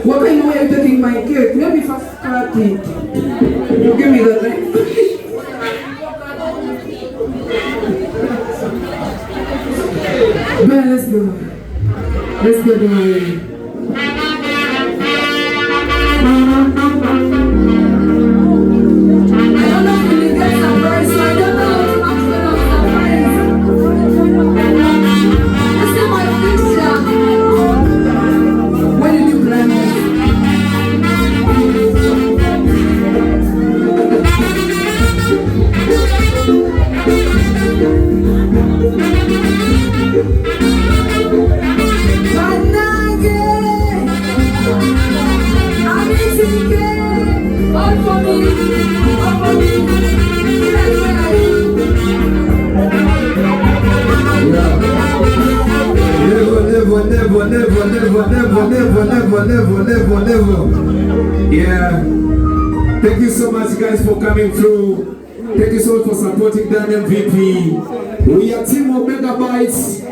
What kind of way are you taking my cake? Maybe first cut it. You give me the knife. Man, let's go. Let's go to my room. I don't know if you get surprised, so I don't know how to ask them a surprise. I see my picture. When did you plan this? Never. Yeah. Thank you so much, guys, for coming through. Thank you so much for supporting Dan MVP. We are Team of Megabytes.